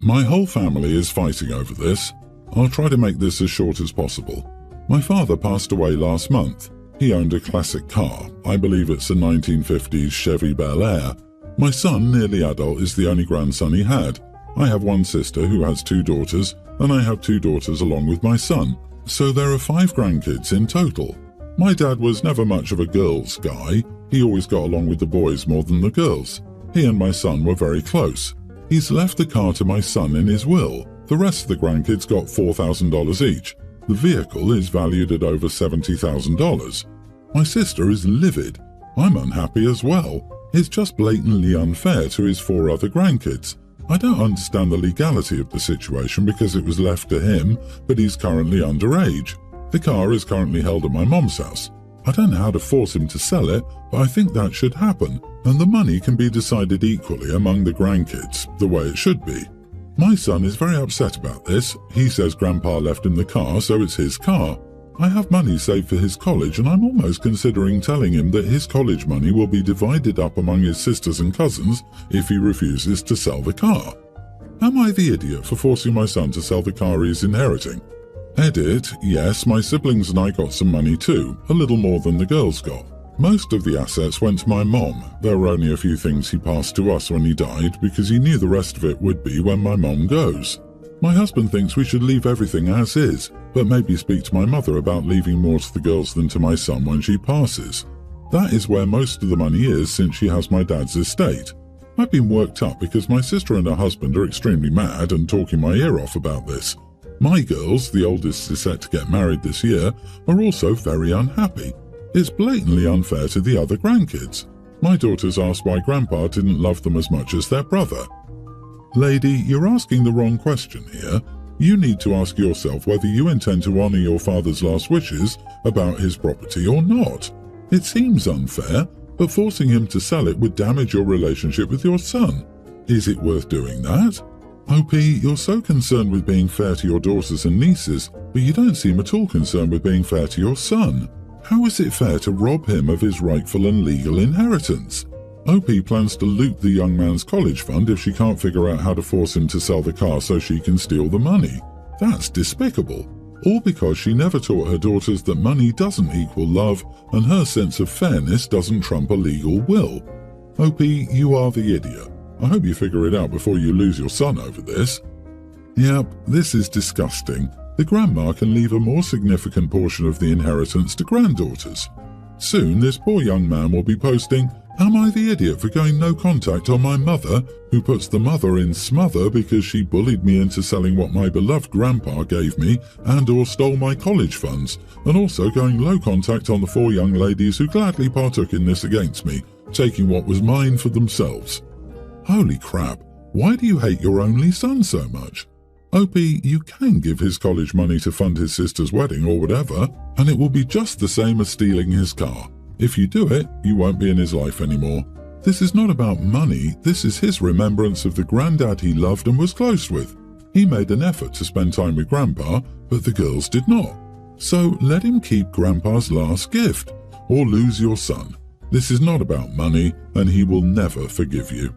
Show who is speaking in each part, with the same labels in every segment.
Speaker 1: My whole family is fighting over this. I'll try to make this as short as possible. My father passed away last month. He owned a classic car. I believe it's a 1950s Chevy Bel Air. My son, nearly adult, is the only grandson he had. I have one sister who has 2 daughters, and I have 2 daughters along with my son. So there are 5 grandkids in total. My dad was never much of a girls' guy. He always got along with the boys more than the girls. He and my son were very close. He's left the car to my son in his will. The rest of the grandkids got $4,000 each. The vehicle is valued at over $70,000. My sister is livid. I'm unhappy as well. It's just blatantly unfair to his 4 other grandkids. I don't understand the legality of the situation because it was left to him, but he's currently underage. The car is currently held at my mom's house. I don't know how to force him to sell it, but I think that should happen, and the money can be decided equally among the grandkids, the way it should be. My son is very upset about this. He says Grandpa left him the car, so it's his car. I have money saved for his college, and I'm almost considering telling him that his college money will be divided up among his sisters and cousins if he refuses to sell the car. Am I the idiot for forcing my son to sell the car he is inheriting? Edit, yes, my siblings and I got some money too, a little more than the girls got. Most of the assets went to my mom. There were only a few things he passed to us when he died because he knew the rest of it would be when my mom goes. My husband thinks we should leave everything as is, but maybe speak to my mother about leaving more to the girls than to my son when she passes. That is where most of the money is since she has my dad's estate. I've been worked up because my sister and her husband are extremely mad and talking my ear off about this. My girls, the oldest is set to get married this year, are also very unhappy. It's blatantly unfair to the other grandkids. My daughters asked why Grandpa didn't love them as much as their brother. Lady, you're asking the wrong question here. You need to ask yourself whether you intend to honor your father's last wishes about his property or not. It seems unfair, but forcing him to sell it would damage your relationship with your son. Is it worth doing that? OP, you're so concerned with being fair to your daughters and nieces, but you don't seem at all concerned with being fair to your son. How is it fair to rob him of his rightful and legal inheritance? OP plans to loot the young man's college fund if she can't figure out how to force him to sell the car so she can steal the money. That's despicable. All because she never taught her daughters that money doesn't equal love and her sense of fairness doesn't trump a legal will. OP, you are the idiot. I hope you figure it out before you lose your son over this. Yep, this is disgusting. The grandma can leave a more significant portion of the inheritance to granddaughters. Soon this poor young man will be posting, "Am I the idiot for going no contact on my mother, who puts the mother in smother because she bullied me into selling what my beloved grandpa gave me and or stole my college funds, and also going low contact on the 4 young ladies who gladly partook in this against me, taking what was mine for themselves." Holy crap, why do you hate your only son so much? OP, you can give his college money to fund his sister's wedding or whatever, and it will be just the same as stealing his car. If you do it, you won't be in his life anymore. This is not about money, this is his remembrance of the granddad he loved and was close with. He made an effort to spend time with Grandpa, but the girls did not. So let him keep Grandpa's last gift, or lose your son. This is not about money, and he will never forgive you.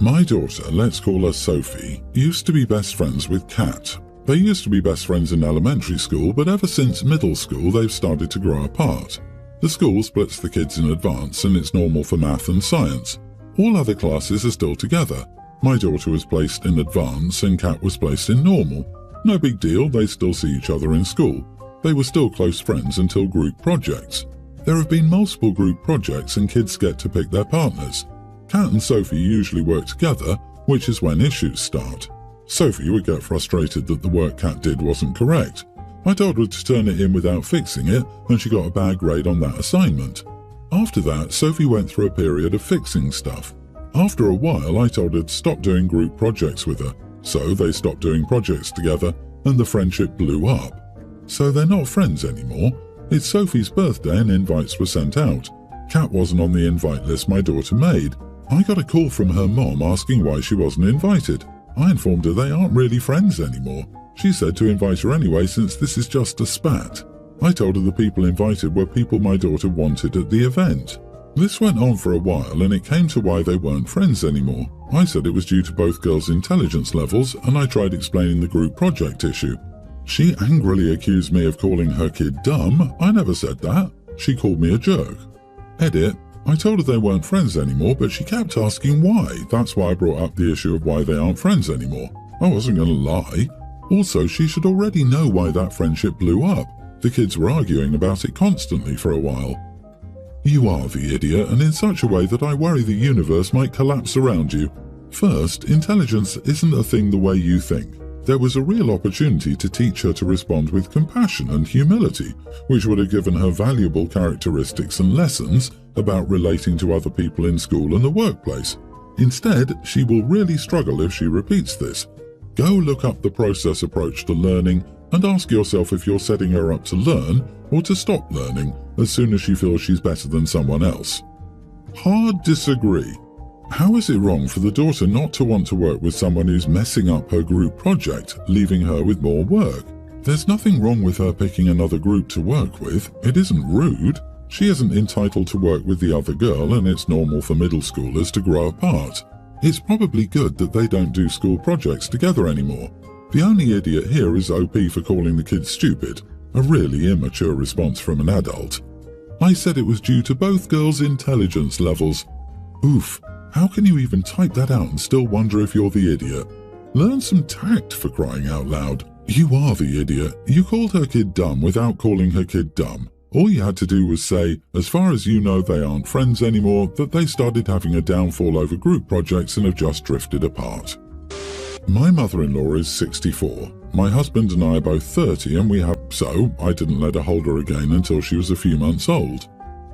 Speaker 1: My daughter, let's call her Sophie, used to be best friends with Kat. They used to be best friends in elementary school, but ever since middle school they've started to grow apart. The school splits the kids in advance and it's normal for math and science. All other classes are still together. My daughter was placed in advance and Kat was placed in normal. No big deal, they still see each other in school. They were still close friends until group projects. There have been multiple group projects and kids get to pick their partners. Kat and Sophie usually work together, which is when issues start. Sophie would get frustrated that the work Kat did wasn't correct. I told her to turn it in without fixing it, and she got a bad grade on that assignment. After that, Sophie went through a period of fixing stuff. After a while, I told her to stop doing group projects with her, so they stopped doing projects together, and the friendship blew up. So they're not friends anymore. It's Sophie's birthday and invites were sent out. Kat wasn't on the invite list my daughter made. I got a call from her mom asking why she wasn't invited. I informed her they aren't really friends anymore. She said to invite her anyway since this is just a spat. I told her the people invited were people my daughter wanted at the event. This went on for a while and it came to why they weren't friends anymore. I said it was due to both girls' intelligence levels, and I tried explaining the group project issue. She angrily accused me of calling her kid dumb. I never said that. She called me a jerk. Edit. I told her they weren't friends anymore, but she kept asking why. That's why I brought up the issue of why they aren't friends anymore. I wasn't going to lie. Also, she should already know why that friendship blew up. The kids were arguing about it constantly for a while. You are the idiot, and in such a way that I worry the universe might collapse around you. First, intelligence isn't a thing the way you think. There was a real opportunity to teach her to respond with compassion and humility, which would have given her valuable characteristics and lessons about relating to other people in school and the workplace. Instead, she will really struggle if she repeats this. Go look up the process approach to learning and ask yourself if you're setting her up to learn or to stop learning as soon as she feels she's better than someone else. Hard disagree. How is it wrong for the daughter not to want to work with someone who's messing up her group project, leaving her with more work? There's nothing wrong with her picking another group to work with. It isn't rude. She isn't entitled to work with the other girl, and it's normal for middle schoolers to grow apart. It's probably good that they don't do school projects together anymore. The only idiot here is OP for calling the kids stupid, a really immature response from an adult. I said it was due to both girls' intelligence levels. Oof, how can you even type that out and still wonder if you're the idiot? Learn some tact, for crying out loud. You are the idiot. You called her kid dumb without calling her kid dumb. All you had to do was say, as far as you know they aren't friends anymore, that they started having a downfall over group projects and have just drifted apart. My mother-in-law is 64. My husband and I are both 30 and so I didn't let her hold her again until she was a few months old.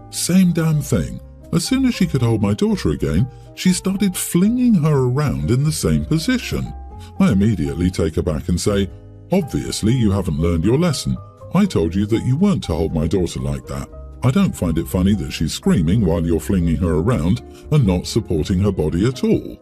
Speaker 1: Same damn thing. As soon as she could hold my daughter again, she started flinging her around in the same position. I immediately take her back and say, obviously you haven't learned your lesson. I told you that you weren't to hold my daughter like that. I don't find it funny that she's screaming while you're flinging her around and not supporting her body at all.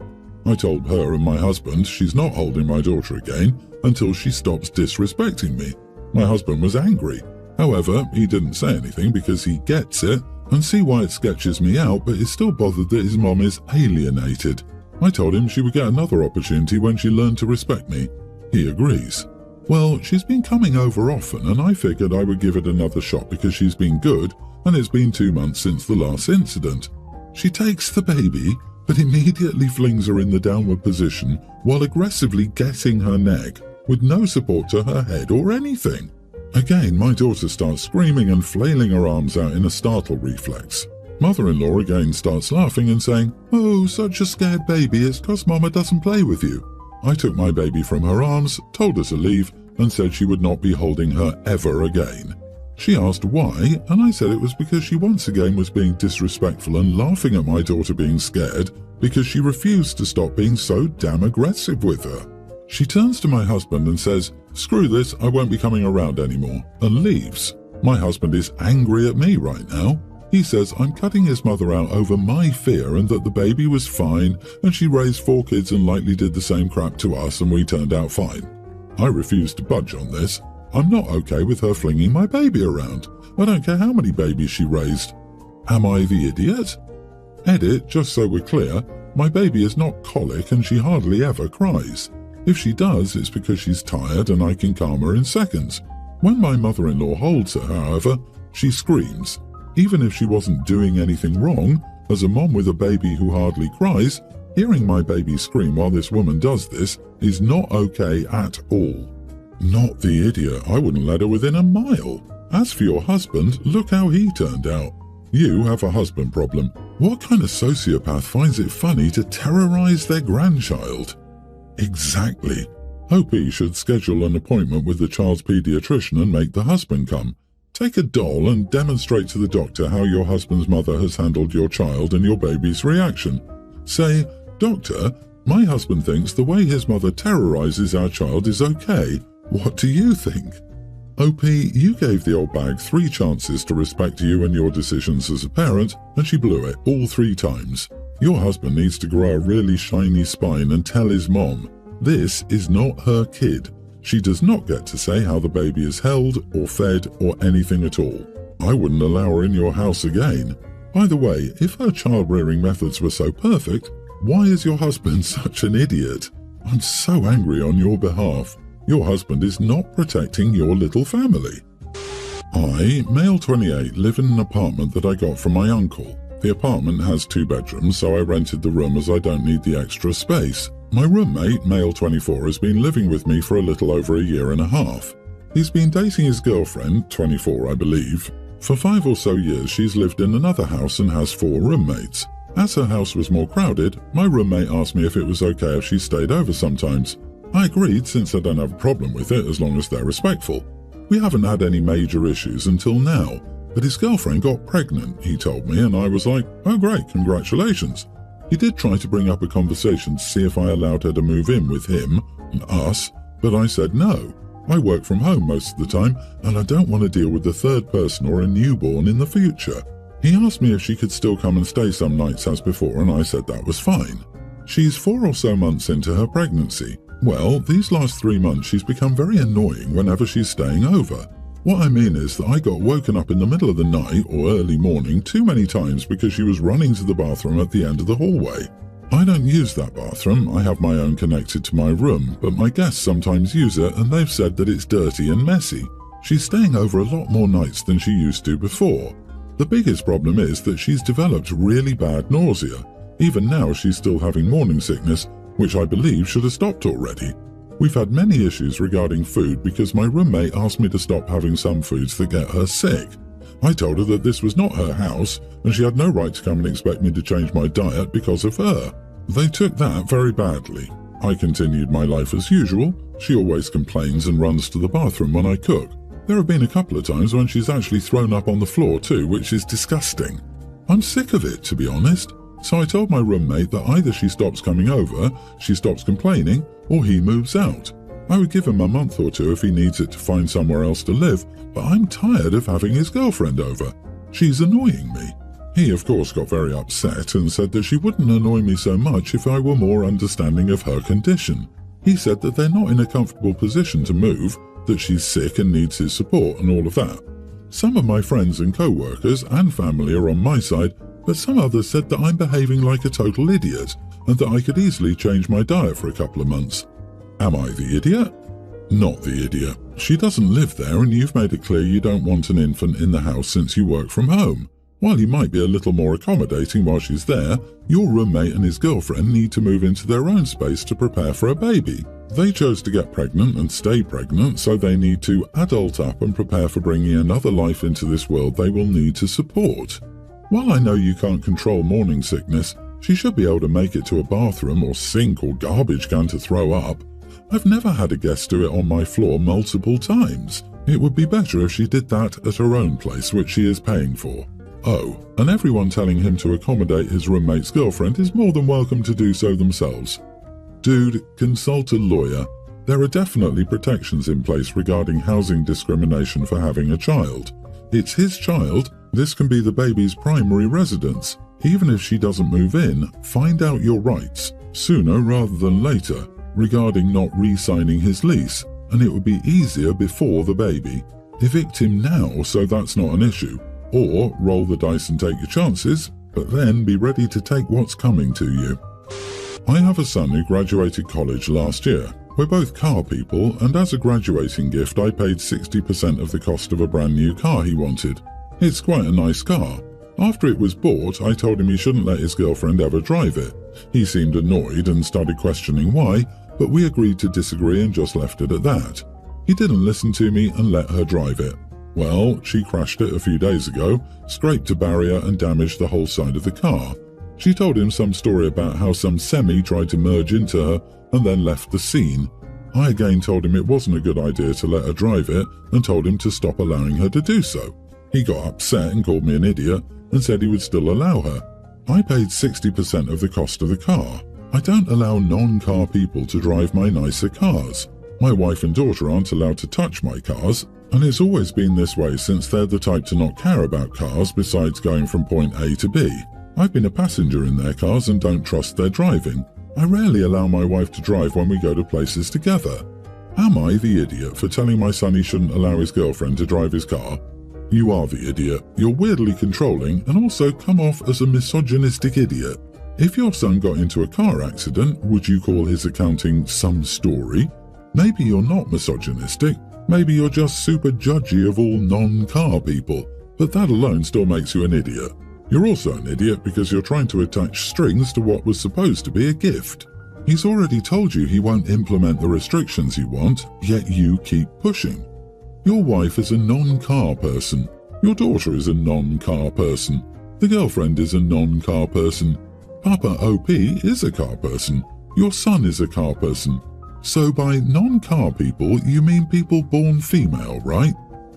Speaker 1: I told her and my husband she's not holding my daughter again until she stops disrespecting me. My husband was angry. However, he didn't say anything because he gets it and see why it sketches me out, but is still bothered that his mom is alienated. I told him she would get another opportunity when she learned to respect me. He agrees. Well, she's been coming over often and I figured I would give it another shot because she's been good and it's been 2 months since the last incident. She takes the baby, but immediately flings her in the downward position while aggressively getting her neck with no support to her head or anything. Again, my daughter starts screaming and flailing her arms out in a startle reflex. Mother-in-law again starts laughing and saying, "Oh, such a scared baby, it's 'cause Mama doesn't play with you." I took my baby from her arms, told her to leave, and said she would not be holding her ever again. She asked why, and I said it was because she once again was being disrespectful and laughing at my daughter being scared because she refused to stop being so damn aggressive with her. She turns to my husband and says, "Screw this, I won't be coming around anymore," and leaves. My husband is angry at me right now. He says I'm cutting his mother out over my fear and that the baby was fine and she raised 4 kids and likely did the same crap to us and we turned out fine. I refuse to budge on this. I'm not okay with her flinging my baby around. I don't care how many babies she raised. Am I the idiot? Edit, just so we're clear, my baby is not colic and she hardly ever cries. If she does, it's because she's tired and I can calm her in seconds. When my mother-in-law holds her, however, she screams. Even if she wasn't doing anything wrong, as a mom with a baby who hardly cries, hearing my baby scream while this woman does this is not okay at all. Not the idiot, I wouldn't let her within a mile. As for your husband, look how he turned out. You have a husband problem. What kind of sociopath finds it funny to terrorize their grandchild? Exactly. Hope should schedule an appointment with the child's pediatrician and make the husband come. Take a doll and demonstrate to the doctor how your husband's mother has handled your child and your baby's reaction. Say, "Doctor, my husband thinks the way his mother terrorizes our child is okay. What do you think?" OP, you gave the old bag 3 chances to respect you and your decisions as a parent, and she blew it all 3 times. Your husband needs to grow a really shiny spine and tell his mom, this is not her kid. She does not get to say how the baby is held or fed or anything at all. I wouldn't allow her in your house again. By the way, if her child-rearing methods were so perfect, Why is your husband such an idiot? I'm so angry on your behalf. Your husband is not protecting your little family. I, male 28, live in an apartment that I got from my uncle. The apartment has 2 bedrooms, so I rented the room as I don't need the extra space. My roommate, male 24, has been living with me for a little over a year and a half. He's been dating his girlfriend, 24 I believe. For 5 or so years she's lived in another house and has 4 roommates. As her house was more crowded, my roommate asked me if it was okay if she stayed over sometimes. I agreed since I don't have a problem with it as long as they're respectful. We haven't had any major issues until now, but his girlfriend got pregnant, he told me, and I was like, oh great, congratulations. He did try to bring up a conversation to see if I allowed her to move in with him and us, but I said no. I work from home most of the time, and I don't want to deal with the third person or a newborn in the future. He asked me if she could still come and stay some nights as before, and I said that was fine. She's 4 or so months into her pregnancy. Well, these last 3 months she's become very annoying whenever she's staying over. What I mean is that I got woken up in the middle of the night or early morning too many times because she was running to the bathroom at the end of the hallway. I don't use that bathroom, I have my own connected to my room, but my guests sometimes use it and they've said that it's dirty and messy. She's staying over a lot more nights than she used to before. The biggest problem is that she's developed really bad nausea. Even now she's still having morning sickness, which I believe should have stopped already. We've had many issues regarding food because my roommate asked me to stop having some foods that get her sick. I told her that this was not her house and she had no right to come and expect me to change my diet because of her. They took that very badly. I continued my life as usual. She always complains and runs to the bathroom when I cook. There have been a couple of times when she's actually thrown up on the floor too, which is disgusting. I'm sick of it, to be honest. So I told my roommate that either she stops coming over, she stops complaining, or he moves out. I would give him a month or 2 if he needs it to find somewhere else to live, but I'm tired of having his girlfriend over. She's annoying me. He, of course, got very upset and said that she wouldn't annoy me so much if I were more understanding of her condition. He said that they're not in a comfortable position to move, that she's sick and needs his support and all of that. Some of my friends and co-workers and family are on my side, but some others said that I'm behaving like a total idiot and that I could easily change my diet for a couple of months. Am I the idiot? Not the idiot. She doesn't live there and you've made it clear you don't want an infant in the house since you work from home. While you might be a little more accommodating while she's there, your roommate and his girlfriend need to move into their own space to prepare for a baby. They chose to get pregnant and stay pregnant, so they need to adult up and prepare for bringing another life into this world they will need to support. While I know you can't control morning sickness, she should be able to make it to a bathroom or sink or garbage can to throw up. I've never had a guest do it on my floor multiple times. It would be better if she did that at her own place, which she is paying for. Oh, and everyone telling him to accommodate his roommate's girlfriend is more than welcome to do so themselves. Dude, consult a lawyer. There are definitely protections in place regarding housing discrimination for having a child. It's his child. This can be the baby's primary residence. Even if she doesn't move in, find out your rights, sooner rather than later, regarding not re-signing his lease, and it would be easier before the baby. Evict him now so that's not an issue, or roll the dice and take your chances, but then be ready to take what's coming to you. I have a son who graduated college last year. We're both car people, and as a graduating gift I paid 60% of the cost of a brand new car he wanted. It's quite a nice car. After it was bought, I told him he shouldn't let his girlfriend ever drive it. He seemed annoyed and started questioning why, but we agreed to disagree and just left it at that. He didn't listen to me and let her drive it. Well, she crashed it a few days ago, scraped a barrier and damaged the whole side of the car. She told him some story about how some semi tried to merge into her and then left the scene. I again told him it wasn't a good idea to let her drive it and told him to stop allowing her to do so. He got upset and called me an idiot and said he would still allow her. I paid 60% of the cost of the car. I don't allow non-car people to drive my nicer cars. My wife and daughter aren't allowed to touch my cars, and it's always been this way since they're the type to not care about cars besides going from point A to B. I've been a passenger in their cars and don't trust their driving. I rarely allow my wife to drive when we go to places together. Am I the idiot for telling my son he shouldn't allow his girlfriend to drive his car? You are the idiot. You're weirdly controlling and also come off as a misogynistic idiot. If your son got into a car accident, would you call his accounting some story? Maybe you're not misogynistic, maybe you're just super judgy of all non-car people, but that alone still makes you an idiot. You're also an idiot because you're trying to attach strings to what was supposed to be a gift. He's already told you he won't implement the restrictions you want, yet you keep pushing. Your wife is a non-car person. Your daughter is a non-car person. The girlfriend is a non-car person. Papa OP is a car person. Your son is a car person. So by non-car people, you mean people born female, right?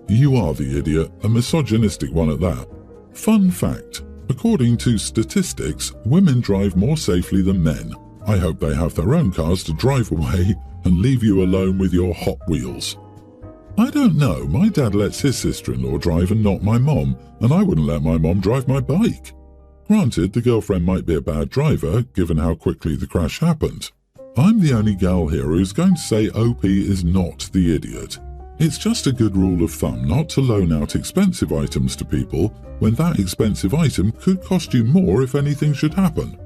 Speaker 1: You are the idiot, a misogynistic one at that. Fun fact, according to statistics, women drive more safely than men. I hope they have their own cars to drive away and leave you alone with your Hot Wheels. I don't know, my dad lets his sister-in-law drive and not my mom, and I wouldn't let my mom drive my bike. Granted, the girlfriend might be a bad driver, given how quickly the crash happened. I'm the only gal here who's going to say OP is not the idiot. It's just a good rule of thumb not to loan out expensive items to people when that expensive item could cost you more if anything should happen.